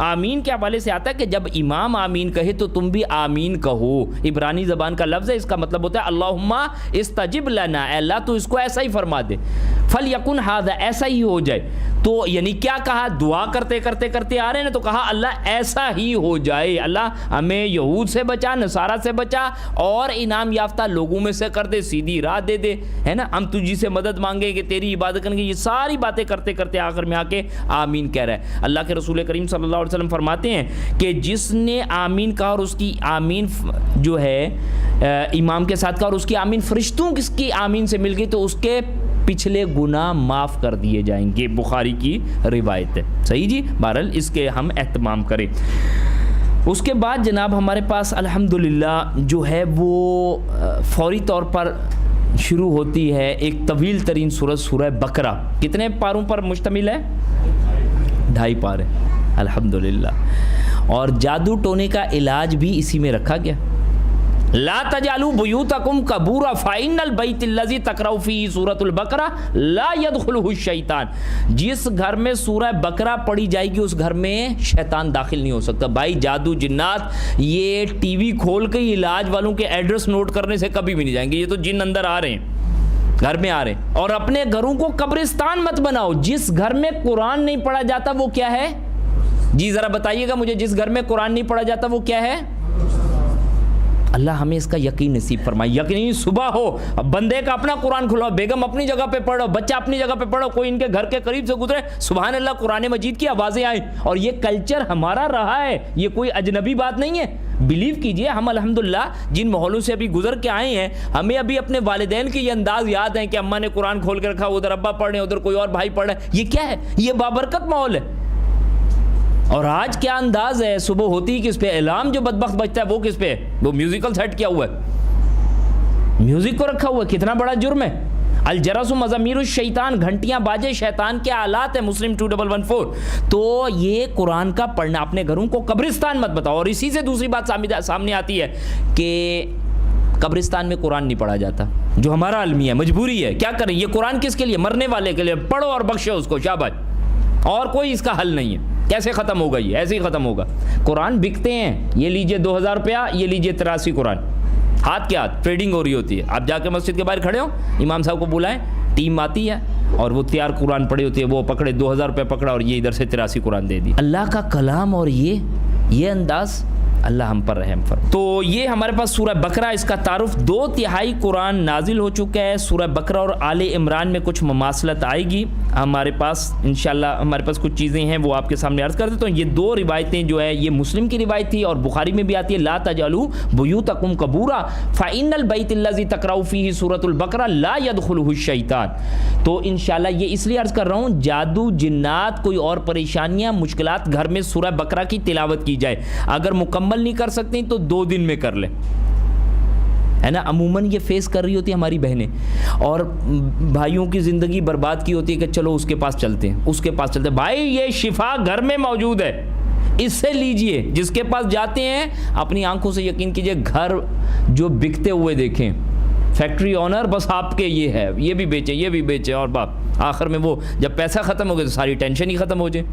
آمین کے حوالے سے آتا ہے کہ جب امام آمین کہے تو تم بھی آمین کہو. عبرانی زبان کا لفظ ہے, اس کا مطلب ہوتا ہے اللہم استجب لنا, اے اللہ تو اس کو ایسا ہی فرما دے. فلیکن ھذا, ایسا ہی ہو جائے. تو یعنی کیا کہا, دعا کرتے کرتے کرتے آ رہے ہیں تو کہا اللہ ایسا ہی ہو جائے, اللہ ہمیں یہود سے بچا, نصارہ سے بچا, اور انعام یافتہ لوگوں میں سے کر دے, سیدھی راہ دے دے, ہے نا. ہم تجھی سے مدد مانگیں کہ تیری عبادت کریں گے. یہ ساری باتیں کرتے کرتے آخر میں آ کے آمین کہہ رہا ہے. اللہ کے رسول کریم صلی اللہ علیہ وسلم فرماتے ہیں کہ جس نے آمین کہا اور اس کی آمین جو ہے امام کے ساتھ کہا اور اس کی آمین فرشتوں کی آمین سے مل گئی تو اس کے پچھلے گناہ معاف کر دیے جائیں گے. بخاری کی روایت ہے. صحیح جی, بہرحال اس کے ہم اہتمام کریں. اس کے بعد جناب ہمارے پاس الحمدللہ جو ہے وہ فوری طور پر شروع ہوتی ہے ایک طویل ترین سورۃ, سورہ بقرہ. کتنے پاروں پر مشتمل ہے؟ 2.5 پارے الحمدللہ. اور جادو ٹونے کا علاج بھی اسی میں رکھا گیا. لا تجعلوا بیوتکم قبورا فإن البیت الذی تقرؤ فیہ سورۃ البقرہ لا يدخلہ الشیطان. جس گھر میں سورہ بقرہ پڑھی جائے گی اس گھر میں شیطان داخل نہیں ہو سکتا. بھائی جادو جنات یہ ٹی وی کھول کے علاج والوں کے ایڈریس نوٹ کرنے سے کبھی بھی نہیں جائیں گے. یہ تو جن اندر آ رہے ہیں, گھر میں آ رہے ہیں. اور اپنے گھروں کو قبرستان مت بناؤ. جس گھر میں قرآن نہیں پڑھا جاتا وہ کیا ہے جی, ذرا بتائیے گا مجھے. جس گھر میں قرآن نہیں پڑھا جاتا وہ کیا ہے؟ اللہ ہمیں اس کا یقین نصیب فرمائے. یقینی صبح ہو, بندے کا اپنا قرآن کھلاؤ, بیگم اپنی جگہ پہ پڑھو, بچہ اپنی جگہ پہ پڑھو, کوئی ان کے گھر کے قریب سے گزرے, سبحان اللہ قرآن مجید کی آوازیں آئیں. اور یہ کلچر ہمارا رہا ہے, یہ کوئی اجنبی بات نہیں ہے. بلیو کیجئے, ہم الحمدللہ جن ماحولوں سے ابھی گزر کے آئے ہیں ہمیں ابھی اپنے والدین کے یہ انداز یاد ہیں کہ اماں نے قرآن کھول کے رکھا, ادھر ابا پڑھ رہے ہیں, ادھر کوئی اور بھائی پڑھ رہا ہے. یہ کیا ہے؟ یہ بابرکت ماحول ہے. اور آج کیا انداز ہے, صبح ہوتی ہی کس پہ الارم جو بدبخت بجتا ہے وہ کس پہ, وہ میوزیکل سیٹ کیا ہوا ہے, میوزک کو رکھا ہوا ہے. کتنا بڑا جرم ہے. الجرس مزامیر الشیطان, گھنٹیاں باجے شیطان کے آلات ہیں, مسلم 2114. تو یہ قرآن کا پڑھنا, اپنے گھروں کو قبرستان مت بتاؤ. اور اسی سے دوسری بات سامنے آتی ہے کہ قبرستان میں قرآن نہیں پڑھا جاتا, جو ہمارا المیہ ہے, مجبوری ہے. کیا کریں, یہ قرآن کس کے لیے؟ مرنے والے کے لیے. پڑھو اور بخشو اس کو, شاباش. اور کوئی اس کا حل نہیں ہے. کیسے ختم ہوگا؟ یہ ایسے ہی ختم ہوگا. قرآن بکتے ہیں, یہ لیجئے 2000 روپیہ, یہ لیجئے 83 قرآن, ہاتھ کے ہاتھ ٹریڈنگ ہو رہی ہوتی ہے. آپ جا کے مسجد کے باہر کھڑے ہو, امام صاحب کو بلائیں, ٹیم آتی ہے اور وہ تیار قرآن پڑھی ہوتی ہے, وہ پکڑے 2000 روپے پکڑا اور یہ ادھر سے 83 قرآن دے دی. اللہ کا کلام اور یہ انداز, اللہ ہم پر رحم فرمائے. تو یہ ہمارے پاس سورہ بقرہ, اس کا تعارف. 2/3 قرآن نازل ہو چکا ہے. سورہ بقرہ اور آل عمران میں کچھ مماثلت آئے گی ہمارے پاس انشاءاللہ. ہمارے پاس کچھ چیزیں ہیں وہ آپ کے سامنے عرض کر دیتا ہوں. یہ 2 روایتیں جو ہے یہ مسلم کی روایت تھی اور بخاری میں بھی آتی ہے. لا تجعلوا بیوتکم قبورا فإن البیت الذی تقرؤ فیہ سورۃ البقرہ لا يدخلہ الشیطان. تو انشاءاللہ یہ اس لیے عرض کر رہا ہوں, جادو جنات کوئی اور پریشانیاں مشکلات, گھر میں سورہ بقرہ کی تلاوت کی جائے. اگر مکمل نہیں کر سکتے تو 2 دن میں کر لیں, ہے نا. عموماً یہ فیس کر رہی ہوتی ہیں ہماری بہنیں, اور بھائیوں کی زندگی برباد کی ہوتی ہے کہ چلو اس کے پاس چلتے ہیں, اس کے پاس چلتے ہیں. بھائی یہ شفا گھر میں موجود ہے, اس سے لیجئے. جس کے پاس جاتے ہیں اپنی آنکھوں سے یقین کیجئے, گھر جو بکتے ہوئے دیکھیں, فیکٹری آنر بس آپ کے یہ ہے, یہ بھی بیچے, یہ بھی بیچے, اور باپ آخر میں وہ جب پیسہ ختم ہو گیا تو ساری ٹینشن ہی ختم ہو جائے.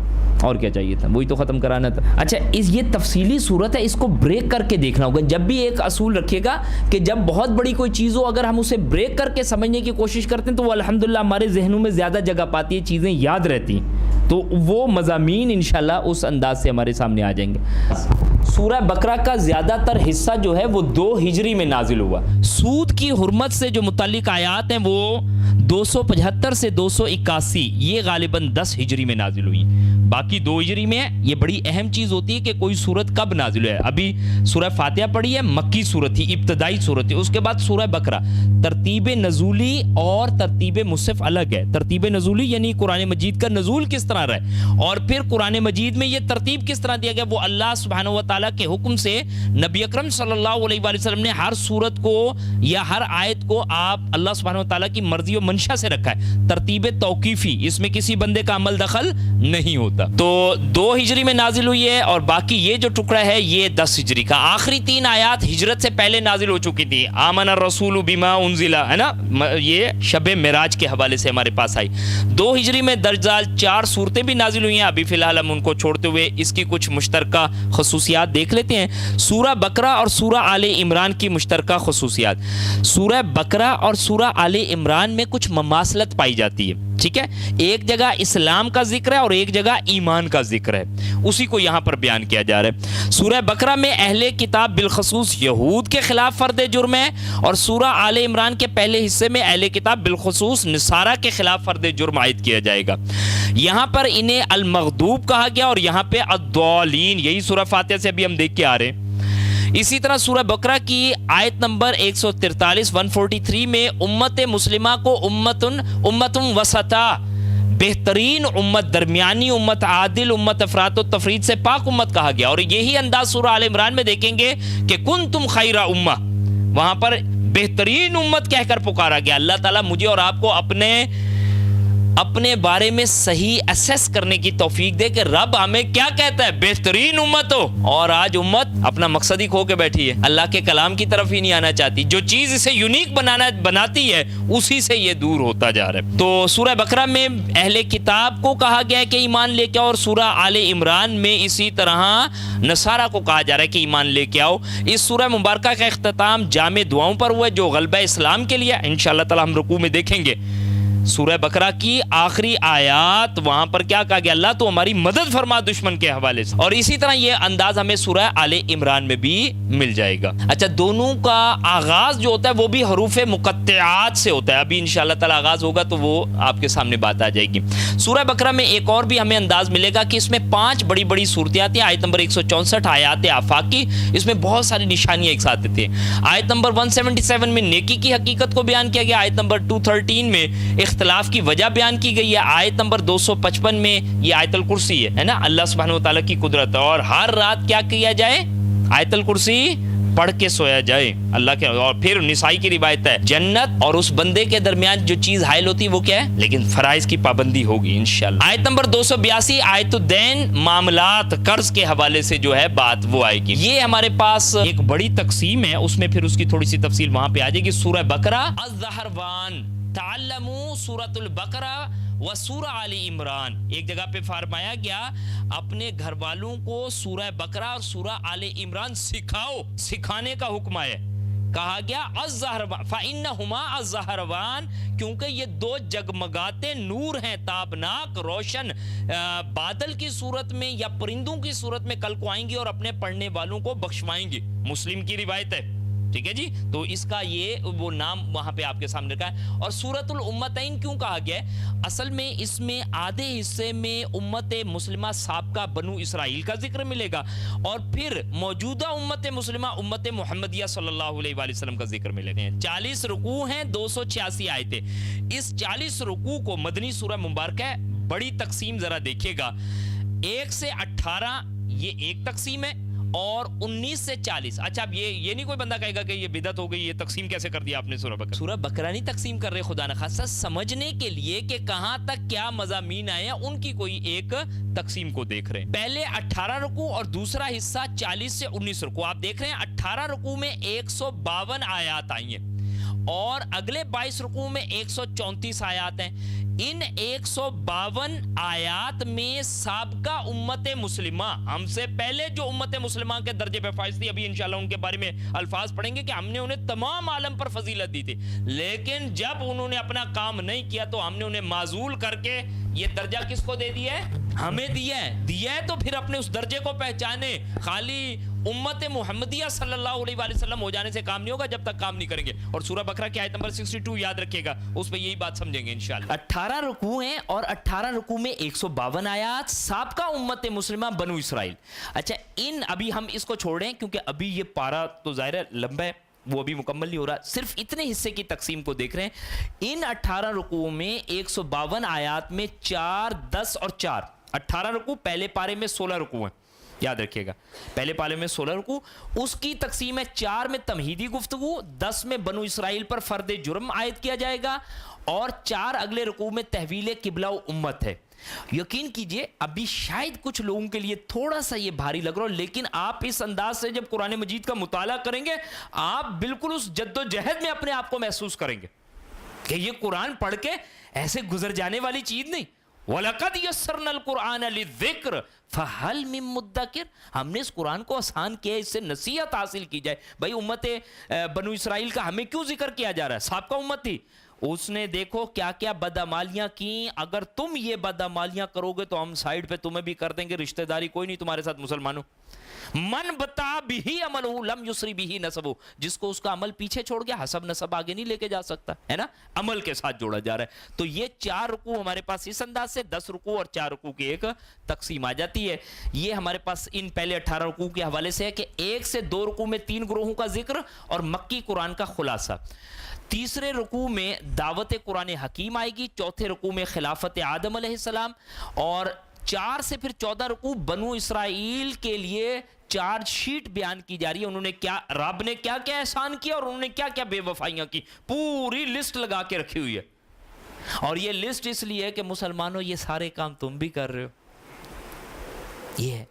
اور کیا چاہیے تھا, وہی تو ختم کرانا تھا. اچھا, یہ تفصیلی صورت ہے, اس کو بریک کر کے دیکھنا ہوگا. جب بھی ایک اصول رکھیے گا کہ جب بہت بڑی کوئی چیز ہو, اگر ہم اسے بریک کر کے سمجھنے کی کوشش کرتے ہیں تو وہ الحمدللہ ہمارے ذہنوں میں زیادہ جگہ پاتی ہے, چیزیں یاد رہتی ہیں. تو وہ مضامین انشاءاللہ اس انداز سے ہمارے سامنے آ جائیں گے. سورہ بقرہ کا زیادہ تر حصہ جو ہے وہ 2 ہجری میں نازل ہوا. سود کی حرمت سے جو متعلق آیات ہیں وہ 275 سے 281, یہ غالباً 10 ہجری میں نازل ہوئی. باقی 2 ہجری میں. یہ بڑی اہم چیز ہوتی ہے کہ کوئی سورت کب نازل ہے. ابھی سورہ فاتحہ پڑھی ہے, مکی سورت تھی, ابتدائی سورت تھی. اس کے بعد سورہ بقرہ. ترتیب نزولی اور ترتیب مصحف الگ ہے. ترتیب نزولی یعنی قرآن مجید کا نزول کس طرح رہا ہے, اور پھر قرآن مجید میں یہ ترتیب کس طرح دیا گیا. وہ اللہ سبحانہ و تعالیٰ کے حکم سے نبی اکرم صلی اللہ علیہ وآلہ وسلم نے ہر سورت کو یا ہر آیت کو آپ اللہ سبحانہ و تعالیٰ کی مرضی و منشا سے رکھا ہے. ترتیب توقیفی, اس میں کسی بندے کا عمل دخل نہیں ہوتا. ہوگا. تو 2 ہجری میں نازل ہوئی ہے اور باقی یہ جو ٹکڑا ہے یہ 10 ہجری کا. آخری 3 آیات ہجرت سے پہلے نازل ہو چکی تھی. آمن الرسول بما انزل ہے نا, یہ شب معراج کے حوالے سے ہمارے پاس آئی. 2 ہجری میں درجال 4 صورتیں بھی نازل ہوئی ہیں. ابھی فی الحال ہم ان کو چھوڑتے ہوئے اس کی کچھ مشترکہ خصوصیات دیکھ لیتے ہیں. سورہ بقرہ اور سورہ آل عمران کی مشترکہ خصوصیات. سورہ بقرہ اور سورہ آل عمران میں کچھ مماثلت پائی جاتی ہے. ٹھیک ہے, ایک جگہ اسلام کا ذکر ہے اور ایک جگہ ایمان کا ذکر ہے, اسی کو یہاں پر بیان کیا جا رہا ہے. سورہ بقرہ میں اہل کتاب بالخصوص یہود کے خلاف فرد جرم ہے, اور سورہ آل عمران کے پہلے حصے میں اہل کتاب بالخصوص نصارہ کے خلاف فرد جرم عائد کیا جائے گا. یہاں پر انہیں المغضوب کہا گیا اور یہاں پہ الضالین, یہی سورہ فاتحہ سے ابھی ہم دیکھ کے آ رہے ہیں. اسی طرح سورہ بقرہ کی آیت نمبر 143 میں امت مسلمہ کو امتن وسطا, بہترین امت, درمیانی امت, عادل امت, افراط و تفرید سے پاک امت کہا گیا. اور یہی انداز سورہ آل عمران میں دیکھیں گے کہ کنتم خیر امہ, وہاں پر بہترین امت کہہ کر پکارا گیا. اللہ تعالیٰ مجھے اور آپ کو اپنے بارے میں صحیح اسیس کرنے کی توفیق دے کہ رب ہمیں کیا کہتا ہے, بہترین امت ہو. اور آج امت اپنا مقصد ہی کھو کے بیٹھی ہے, اللہ کے کلام کی طرف ہی نہیں آنا چاہتی. جو چیز اسے یونیک بناتی ہے اسی سے یہ دور ہوتا جا رہا ہے. تو سورہ بقرہ میں اہل کتاب کو کہا گیا ہے کہ ایمان لے کے آؤ, اور سورہ آل عمران میں اسی طرح نصارہ کو کہا جا رہا ہے کہ ایمان لے کے آؤ. اس سورہ مبارکہ کا اختتام جامع دعاؤں پر ہوا ہے جو غلبہ اسلام کے لیے. انشاءاللہ تعالی ہم رکوع میں دیکھیں گے سورہ بقرہ کی آخری آیات, وہاں پر کیا کہا گیا, اللہ تو ہماری مدد فرما دشمن کے حوالے سے. اور اسی طرح یہ انداز ہمیں سورہ آل عمران میں بھی مل جائے گا. اچھا, دونوں کا آغاز جو ہوتا ہے وہ بھی حروف مقطعات سے ہوتا ہے. ابھی انشاءاللہ تعالی آغاز ہوگا تو وہ آپ کے سامنے بات آ جائے گی. سورہ بقرہ میں ایک اور بھی ہمیں انداز ملے گا کہ اس میں 5 بڑی بڑی صورتیں آتی ہیں. آیت نمبر 164 آیات آفاقی, اس میں بہت ساری نشانیاں ایک ساتھ دیتے ہیں. آیت نمبر 177 میں نیکی کی حقیقت کو بیان کیا گیا. آیت نمبر 213 میں اختلاف کی وجہ بیان کی گئی ہے. آیت نمبر 255 میں یہ آیت الکرسی ہے نا, اللہ سبحانہ وتعالی کی قدرت. اور ہر رات کیا کیا جائے, آیت الکرسی پڑھ کے سویا جائے اللہ کے. اور پھر نسائی کی روایت ہے جنت اور اس بندے کے درمیان جو چیز حائل ہوتی ہے وہ کیا ہے, لیکن فرائض کی پابندی ہوگی انشاءاللہ. آیت نمبر 282 آیت الدین, معاملات قرض کے حوالے سے جو ہے بات وہ آئے گی. یہ ہمارے پاس ایک بڑی تقسیم ہے, اس میں پھر اس کی تھوڑی سی تفصیل وہاں پہ آ جائے گی. سورہ بقرہ الزہروان, تعلموا سورۃ البقرہ و سورہ آل عمران. ایک جگہ پہ فرمایا گیا اپنے گھر والوں کو سورہ بقرہ اور سورہ آل عمران سکھاؤ, سکھانے کا حکم آیا. کہا گیا الزہروان فإنہما الزہروان, کیونکہ یہ 2 جگمگاتے نور ہیں, تابناک روشن, بادل کی صورت میں یا پرندوں کی صورت میں کل کو آئیں گی اور اپنے پڑھنے والوں کو بخشوائیں گی. مسلم کی روایت ہے. ٹھیک ہے جی, تو اس کا یہ وہ نام وہاں پہ آپ کے سامنے رکھا ہے. اور سورۃ الامتین کیوں کہا گیا ہے, اصل میں اس میں آدھے حصے میں امت مسلمہ سابقہ بنو اسرائیل کا ذکر ملے گا, اور پھر موجودہ امت مسلمہ امت محمدیہ صلی اللہ علیہ وآلہ وسلم کا ذکر ملے گا. 40 رکوع ہیں, 286 آیتیں. اس 40 رکوع کو مدنی سورہ مبارکہ ہے. بڑی تقسیم ذرا دیکھیے گا, 1 سے 18 یہ ایک تقسیم ہے, اور 19 سے 40. اچھا, اب یہ نہیں کوئی بندہ کہے گا کہ یہ بدعت ہو گئی, یہ تقسیم کیسے کر دیا آپ نے سورہ بقرہ. سورہ بقرہ نہیں تقسیم کر رہے, خدا نخواستہ سمجھنے کے لیے کہ کہاں تک کیا مضامین آئے ہیں ان کی کوئی ایک تقسیم کو دیکھ رہے ہیں. پہلے 18 رکوع اور دوسرا حصہ 40 سے 19 رکوع. آپ دیکھ رہے ہیں 18 رکوع میں 152 آیات آئی ہیں, اور اگلے 22 رکوع میں 134 آیات ہیں. ان 152 آیات میں سابقہ امت مسلمہ, ہم سے پہلے جو امت مسلمہ کے درجے پہ فائز تھی, ابھی انشاءاللہ ان کے بارے میں الفاظ پڑھیں گے کہ ہم نے انہیں تمام عالم پر فضیلت دی تھی, لیکن جب انہوں نے اپنا کام نہیں کیا تو ہم نے انہیں معزول کر کے یہ درجہ کس کو دے دیا ہے, ہمیں دیا ہے. تو پھر اپنے اس درجے کو پہچانے. خالی امت محمدیہ صلی اللہ علیہ وآلہ وسلم ہو جانے سے کام نہیں ہوگا جب تک کام نہیں کریں گے. اور سورہ بقرہ کی آیت نمبر 62 یاد رکھیے گا, اس پہ یہی بات سمجھیں گے انشاءاللہ. 18 رکوع ہیں اور 18 رکوع میں 152 آیات, سابقہ امت مسلمہ بنو اسرائیل. اچھا, ابھی ہم اس کو چھوڑ رہے ہیں کیونکہ ابھی یہ پارہ تو ظاہر ہے لمبا ہے, وہ ابھی مکمل نہیں ہو رہا, صرف اتنے حصے کی تقسیم کو دیکھ رہے ہیں. ان 18 رکوع میں 152 آیات میں 4, 10 اور 4. 18 رکوع, پہلے پارے میں 16 رکوع ہیں, یاد رکھیے گا, پہلے پارے میں 16 رکوع. اس کی تقسیم ہے 4 میں تمہیدی گفتگو, 10 میں بنو اسرائیل پر فرد جرم عائد کیا جائے گا, اور 4 اگلے رکوع میں تحویل قبلہ و امت ہے. یقین کیجئے ابھی شاید کچھ لوگوں کے لیے تھوڑا سا یہ بھاری لگ رہا ہو، لیکن آپ اس انداز سے جب قرآن مجید کا مطالعہ کریں گے آپ بالکل اس جد و جہد میں اپنے آپ کو محسوس کریں گے کہ یہ قرآن پڑھ کے ایسے گزر جانے والی چیز نہیں. وَلَقَدْ يَسَّرْنَا الْقُرْآنَ لِلذِّكْرِ فَهَلْ مِن مُدَّكِرٍ. ہم نے اس قرآن کو آسان کیا ہے، اس سے نصیحت حاصل کی جائے. بھائی امت بنو اسرائیل کا ہمیں کیوں ذکر کیا جا رہا ہے؟ سابقہ امت تھی، اس نے دیکھو کیا کیا بدعمالیاں کی. اگر تم یہ بدعمالیاں کرو گے تو ہم سائیڈ پہ تمہیں بھی کر دیں گے، رشتہ داری کوئی نہیں تمہارے ساتھ مسلمانوں. من بتا بھی عملہ لم یسری بھی نسبہ، جس کو اس کا عمل پیچھے چھوڑ گیا حسب نسب آگے نہیں لے کے جا سکتا ہے نا، عمل کے ساتھ جوڑا جا رہا ہے. تو یہ 4 رکوع ہمارے پاس اس انداز سے 10 رکوع اور 4 رکوع کی ایک تقسیم آ جاتی ہے. یہ ہمارے پاس ان پہلے 18 رکوع کے حوالے سے ہے کہ 1 سے 2 رکوع میں 3 گروہوں کا ذکر اور مکی قرآن کا خلاصہ. تیسرے رکوع میں دعوت قرآن حکیم آئے گی، چوتھے رکوع میں خلافت آدم علیہ السلام، اور 4 سے پھر 14 رکوع بنو اسرائیل کے لیے چارج شیٹ بیان کی جا رہی ہے. انہوں نے کیا، رب نے کیا کیا احسان کیا اور انہوں نے کیا کیا بے وفائیاں کی، پوری لسٹ لگا کے رکھی ہوئی ہے. اور یہ لسٹ اس لیے ہے کہ مسلمانوں یہ سارے کام تم بھی کر رہے ہو. یہ ہے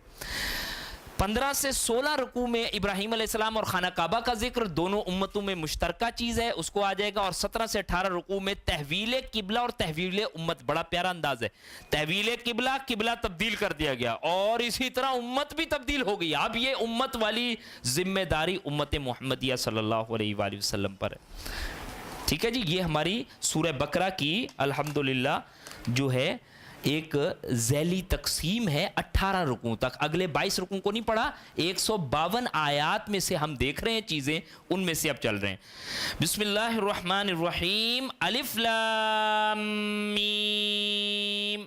15 سے 16 رکوع میں ابراہیم علیہ السلام اور خانہ کعبہ کا ذکر، دونوں امتوں میں مشترکہ چیز ہے، اس کو آ جائے گا. اور 17 سے 18 رکوع میں تحویل قبلہ اور تحویل امت، بڑا پیارا انداز ہے. تحویل قبلہ، قبلہ تبدیل کر دیا گیا اور اسی طرح امت بھی تبدیل ہو گئی. اب یہ امت والی ذمہ داری امت محمدیہ صلی اللہ علیہ وآلہ وسلم پر ہے. ٹھیک ہے جی، یہ ہماری سورہ بقرہ کی الحمدللہ جو ہے ایک ذیلی تقسیم ہے 18 رکوع تک. اگلے 22 رکوع کو نہیں پڑھا، 152 آیات میں سے ہم دیکھ رہے ہیں چیزیں، ان میں سے اب چل رہے ہیں. بسم اللہ الرحمن الرحیم. الف لام میم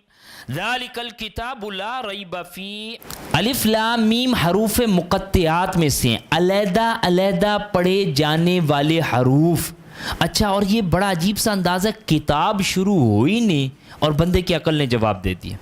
ذالک الکتاب لا ریب فیہ. الف لام میم حروف مقطعات میں سے علیحدہ علیحدہ پڑھے جانے والے حروف. اچھا، اور یہ بڑا عجیب سا انداز ہے، کتاب شروع ہوئی نہیں اور بندے کی عقل نے جواب دے دیا.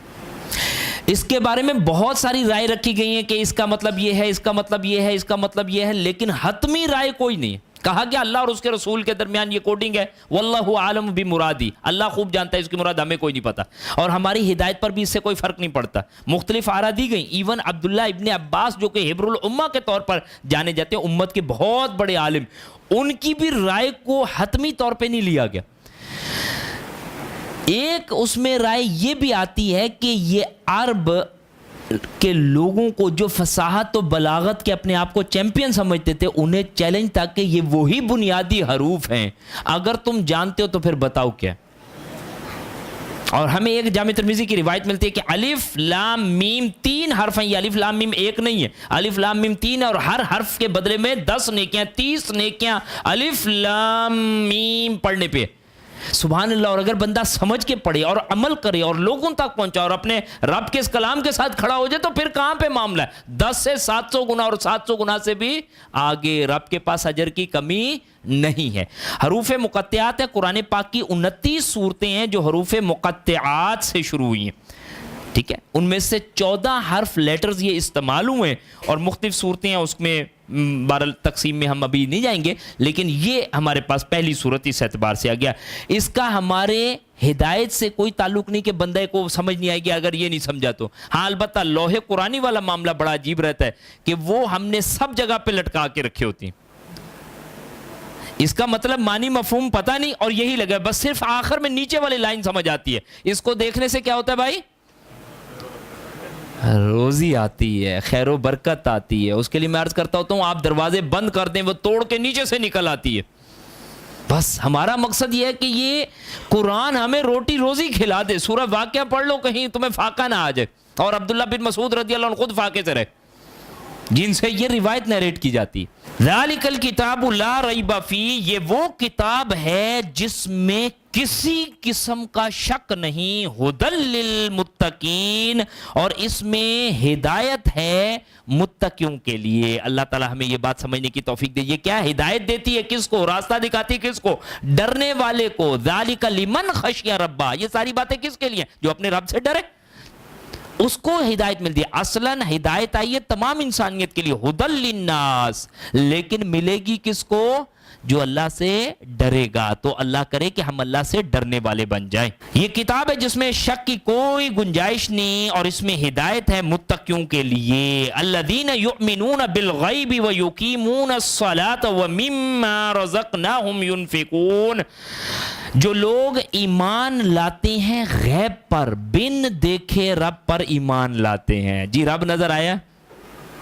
اس کے بارے میں بہت ساری رائے رکھی گئی ہیں کہ اس کا مطلب یہ ہے، اس کا مطلب یہ ہے، اس کا مطلب یہ ہے، لیکن حتمی رائے کوئی نہیں. کہا کہ اللہ اور اس کے رسول کے درمیان یہ کوڈنگ ہے، واللہ عالم بمرادی، اللہ خوب جانتا ہے اس کی مراد، ہمیں کوئی نہیں پتا. اور ہماری ہدایت پر بھی اس سے کوئی فرق نہیں پڑتا. مختلف آراء دی گئیں. ایون عبداللہ ابن عباس جو کہ حبر الامہ کے طور پر جانے جاتے ہیں، امت کے بہت بڑے عالم، ان کی بھی رائے کو حتمی طور پہ نہیں لیا گیا. ایک اس میں رائے یہ بھی آتی ہے کہ یہ عرب کے لوگوں کو جو فصاحت و بلاغت کے اپنے آپ کو چیمپئن سمجھتے تھے، انہیں چیلنج تھا کہ یہ وہی بنیادی حروف ہیں، اگر تم جانتے ہو تو پھر بتاؤ کیا. اور ہمیں ایک جامع ترمذی کی روایت ملتی ہے کہ الف لام میم 3 حرف ہیں. یہ الف لام میم 1 نہیں ہے، الف لام میم 3 ہے، اور ہر حرف کے بدلے میں 10 نیکیاں، 30 نیکیاں الف لام میم پڑھنے پہ. سبحان اللہ. اور اگر بندہ سمجھ کے پڑھے اور عمل کرے اور لوگوں تک پہنچا اور اپنے رب کے اس کلام کے ساتھ کھڑا ہو جائے تو پھر کہاں پہ معاملہ ہے. 10 سے 700 گنا اور 700 گنا سے بھی آگے رب کے پاس اجر کی کمی نہیں ہے. حروف مقطعات ہے. قرآن پاک کی 29 سورتیں ہیں جو حروف مقطعات سے شروع ہوئی ہیں. ٹھیک ہے، ان میں سے 14 حرف لیٹرز یہ استعمال ہوئے ہیں اور مختلف صورتیں ہیں، اس میں بہرحال تقسیم میں ہم ابھی نہیں جائیں گے، لیکن یہ ہمارے پاس پہلی صورت اس اعتبار سے آ گیا. اس کا ہمارے ہدایت سے کوئی تعلق نہیں کہ بندے کو سمجھ نہیں آئے گی اگر یہ نہیں سمجھا تو. ہاں البتہ لوح قرآنی والا معاملہ بڑا عجیب رہتا ہے کہ وہ ہم نے سب جگہ پہ لٹکا کے رکھے ہوتی ہیں. اس کا مطلب معنی مفہوم پتہ نہیں اور یہی لگا، بس صرف آخر میں نیچے والی لائن سمجھ آتی ہے. اس کو دیکھنے سے کیا ہوتا ہے بھائی؟ روزی آتی ہے، خیر و برکت آتی ہے. اس کے لیے میں عرض کرتا ہوتا ہوں آپ دروازے بند کر دیں، وہ توڑ کے نیچے سے نکل آتی ہے. بس ہمارا مقصد یہ ہے کہ یہ قرآن ہمیں روٹی روزی کھلا دے. سورہ واقعہ پڑھ لو کہیں تمہیں فاقہ نہ آ جائے. اور عبداللہ بن مسعود رضی اللہ عنہ خود فاقے سے رہے جن سے یہ روایت نیریٹ کی جاتی. ذالک الکتاب لا ریب فیہ، یہ وہ کتاب ہے جس میں کسی قسم کا شک نہیں. ھدی للمتقین، اور اس میں ہدایت ہے متقیوں کے لیے. اللہ تعالی ہمیں یہ بات سمجھنے کی توفیق دے. یہ کیا ہدایت دیتی ہے؟ کس کو؟ راستہ دکھاتی ہے کس کو؟ ڈرنے والے کو. ذالک لمن خشی ربہ، یہ ساری باتیں کس کے لیے؟ جو اپنے رب سے ڈرے. اس کو ہدایت ملتی ہے. اصلاً ہدایت آئی ہے تمام انسانیت کے لیے، ہدی للناس، لیکن ملے گی کس کو؟ جو اللہ سے ڈرے گا. تو اللہ کرے کہ ہم اللہ سے ڈرنے والے بن جائیں. یہ کتاب ہے جس میں شک کی کوئی گنجائش نہیں، اور اس میں ہدایت ہے متقیوں کے لیے. الذین یؤمنون بالغیب ویقیمون الصلاۃ ومما رزقناہم ینفقون. جو لوگ ایمان لاتے ہیں غیب پر، بن دیکھے رب پر ایمان لاتے ہیں. جی رب نظر آیا؟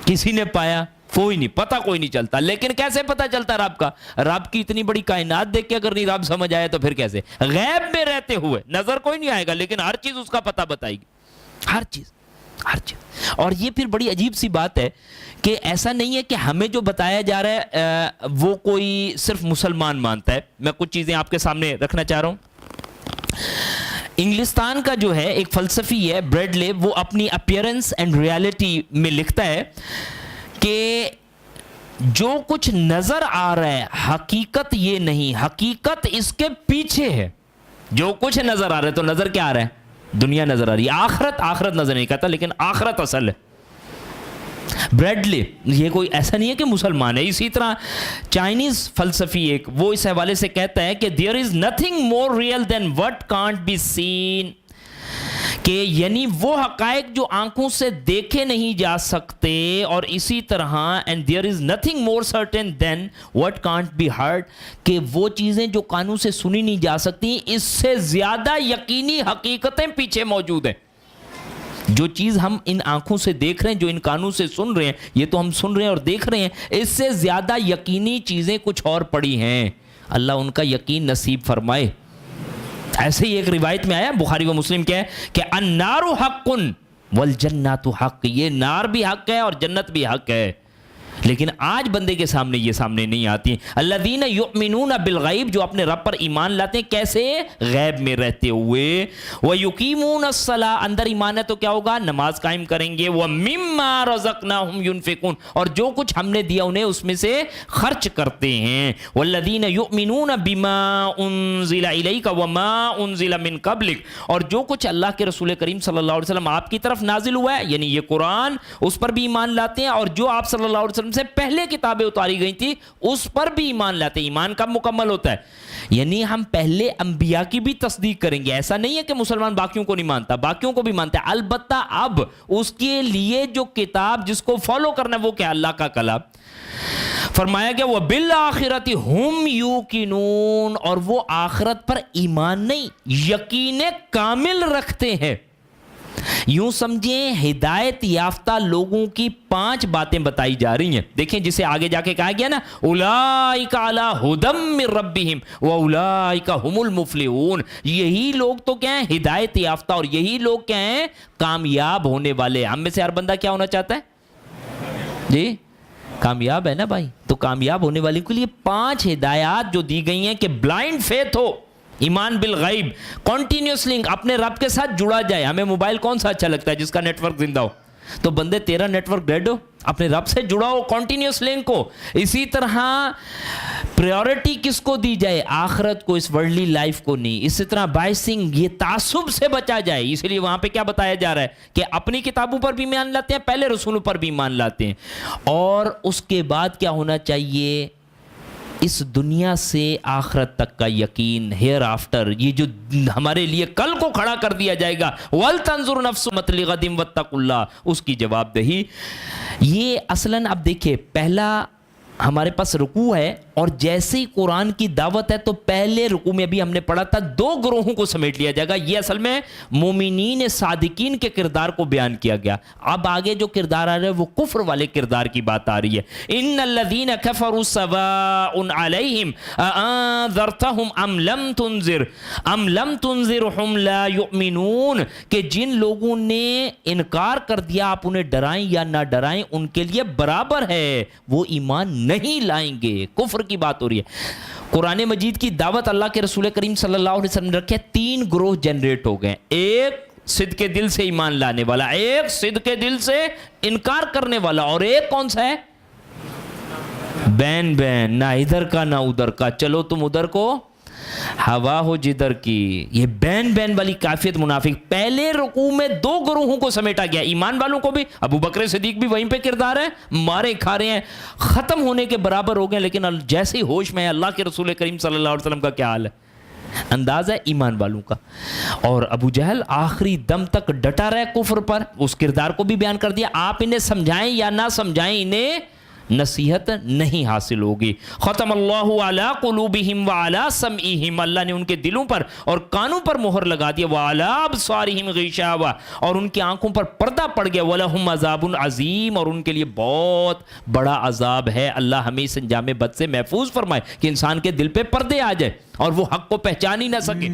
کسی نے پایا؟ کوئی نہیں. پتہ کوئی نہیں چلتا. لیکن کیسے پتہ چلتا رب کا؟ رب کی اتنی بڑی کائنات دیکھ کے اگر نہیں رب سمجھ آیا تو پھر کیسے؟ غیب میں رہتے ہوئے. نظر کوئی نہیں آئے گا لیکن ہر چیز اس کا پتہ بتائے گی. ہر چیز. اور یہ پھر بڑی عجیب سی بات ہے کہ ایسا نہیں ہے کہ ہمیں جو بتایا جا رہا ہے وہ کوئی صرف مسلمان مانتا ہے. میں کچھ چیزیں آپ کے سامنے رکھنا چاہ رہا ہوں. انگلستان کا جو ہے ایک فلسفی ہے بریڈلے، وہ اپنی اپیئرنس اینڈ ریالٹی میں لکھتا ہے کہ جو کچھ نظر آ رہا ہے حقیقت یہ نہیں، حقیقت اس کے پیچھے ہے. جو کچھ نظر آ رہا ہے تو نظر کیا آ رہا ہے؟ دنیا نظر آ رہی ہے. آخرت نظر نہیں کہتا، لیکن آخرت اصل ہے. بریڈلے یہ کوئی ایسا نہیں ہے کہ مسلمان ہے. اسی طرح چائنیز فلسفی ایک، وہ اس حوالے سے کہتا ہے کہ there is nothing more real than what can't be seen، کہ یعنی وہ حقائق جو آنکھوں سے دیکھے نہیں جا سکتے، اور اسی طرح and there is nothing more certain than what can't be heard، کہ وہ چیزیں جو کانوں سے سنی نہیں جا سکتی اس سے زیادہ یقینی حقیقتیں پیچھے موجود ہیں. جو چیز ہم ان آنکھوں سے دیکھ رہے ہیں، جو ان کانوں سے سن رہے ہیں، یہ تو ہم سن رہے ہیں اور دیکھ رہے ہیں، اس سے زیادہ یقینی چیزیں کچھ اور پڑی ہیں. اللہ ان کا یقین نصیب فرمائے. ایسے ہی ایک روایت میں آیا بخاری و مسلم کیا ہے کہ النار حق والجنات حق، یہ نار بھی حق ہے اور جنت بھی حق ہے. لیکن آج بندے کے سامنے یہ سامنے نہیں آتی. الذین یؤمنون بالغیب، جو اپنے رب پر ایمان لاتے ہیں. کیسے؟ غیب میں رہتے ہوئے. ویقیمون الصلاۃ، اندر ایمان ہے تو کیا ہوگا؟ نماز قائم کریں گے. ومما رزقناہم ینفقون، اور جو کچھ ہم نے دیا انہیں اس میں سے خرچ کرتے ہیں. والذین یؤمنون بما انزل الیک وما انزل من قبلک، اور جو کچھ اللہ کے رسول کریم صلی اللہ علیہ وسلم آپ کی طرف نازل ہوا ہے، یعنی یہ قرآن، اس پر بھی ایمان لاتے ہیں. اور جو آپ صلی اللہ علیہ وسلم سے پہلے کتابیں اتاری گئی تھی اس پر بھی ایمان لاتے ہیں. ایمان کب مکمل ہوتا ہے؟ یعنی ہم پہلے انبیاء کی بھی تصدیق کریں گے. ایسا نہیں ہے کہ مسلمان باقیوں کو نہیں مانتا، باقیوں کو بھی مانتا ہے. البتہ اب اس کے لیے جو کتاب جس کو فالو کرنا ہے وہ کیا؟ اللہ کا کلام. فرمایا گیا وَبِالْآخِرَةِ هُمْ يُوقِنُونَ، اور وہ آخرت پر ایمان نہیں، یقین کامل رکھتے ہیں. یوں سمجھیں ہدایت یافتہ لوگوں کی 5 باتیں بتائی جا رہی ہیں. دیکھیں جسے آگے جا کے کہا گیا نا اولئک علی ھدی من ربہم واولئک ھم المفلحون، یہی لوگ تو کیا ہیں؟ ہدایت یافتہ، اور یہی لوگ کیا ہیں؟ کامیاب ہونے والے. ہم میں سے ہر بندہ کیا ہونا چاہتا ہے؟ جی کامیاب ہے نا بھائی. تو کامیاب ہونے والے کے لیے 5 ہدایات جو دی گئی ہیں کہ بلائنڈ فیتھ ہو، ایمان بالغیب، کنٹینیوس لنک، اپنے رب کے ساتھ جڑا جائے. ہمیں موبائل کون سا اچھا لگتا ہے؟ جس کا نیٹ ورک زندہ ہو. تو بندے تیرا نیٹ ورک ڈیڈ ہو، اپنے رب سے جڑا ہو، کنٹینیوس لنک ہو. اسی طرح پریورٹی کس کو دی جائے؟ آخرت کو، اس ورلڈلی لائف کو نہیں. اسی طرح بائسنگ، یہ تعصب سے بچا جائے. اس لیے وہاں پہ کیا بتایا جا رہا ہے کہ اپنی کتابوں پر بھی ایمان لاتے ہیں، پہلے رسولوں پر بھی ایمان لاتے ہیں. اور اس کے بعد کیا ہونا چاہیے؟ اس دنیا سے آخرت تک کا یقین، ہیئر آفٹر، یہ جو ہمارے لیے کل کو کھڑا کر دیا جائے گا. وَلْتَنْظُرْ نَفْسٌ مَا لِغَدٍ وَاتَّقُوا اللَّهَ، اس کی جواب دہی. یہ اصلاً اب دیکھیں پہلا ہمارے پاس رکوع ہے، اور جیسے ہی قرآن کی دعوت ہے تو پہلے رکوع میں بھی ہم نے پڑھا تھا 2 گروہوں کو سمیٹ لیا جائے گا. یہ اصل میں مومنین صادقین کے کردار کو بیان کیا گیا. اب آگے جو کردار آ رہا ہے وہ کفر والے کردار کی بات آ رہی ہے. ان الذین کفروا سواء علیہم اانذرتہم ام لم تنذرہم لا یؤمنون، کہ جن لوگوں نے انکار کر دیا آپ انہیں ڈرائیں یا نہ ڈرائیں ان کے لیے برابر ہے، وہ ایمان نہیں لائیں گے. کفر کی بات ہو رہی ہے. قرآن مجید کی دعوت اللہ کے رسول کریم صلی اللہ علیہ وسلم نے رکھے. 3 گروہ جنریٹ ہو گئے. ایک صدق کے دل سے ایمان لانے والا، ایک صدق کے دل سے انکار کرنے والا، اور ایک کون سا ہے؟ بین نہ ادھر کا نہ ادھر کا. چلو تم ادھر کو ہوا ہو جدھر کی. یہ بین بین والی کافیت منافق. پہلے رکوع میں 2 گروہوں کو سمیٹا گیا, ایمان والوں کو بھی. ابو بکر صدیق بھی وہیں پہ کردار ہے, مارے کھا رہے ہیں, ختم ہونے کے برابر ہو گئے, لیکن جیسے ہی ہوش میں ہے اللہ کے رسول کریم صلی اللہ علیہ وسلم کا کیا حال ہے, انداز ہے ایمان والوں کا. اور ابو جہل آخری دم تک ڈٹا رہے کفر پر, اس کردار کو بھی بیان کر دیا. آپ انہیں سمجھائیں یا نہ سمجھائیں, انہیں نصیحت نہیں حاصل ہوگی. ختم اللہ علی قلوبہم وعلی سمعہم, اللہ نے ان کے دلوں پر اور کانوں پر مہر لگا دیا. وعلی ابصارہم غشاوہ, اور ان کی آنکھوں پر پردہ پڑ گیا. ولہم عذاب عظیم, اور ان کے لیے بہت بڑا عذاب ہے. اللہ ہمیں اس انجام بد سے محفوظ فرمائے کہ انسان کے دل پہ پردے آ جائے اور وہ حق کو پہچان ہی نہ سکے.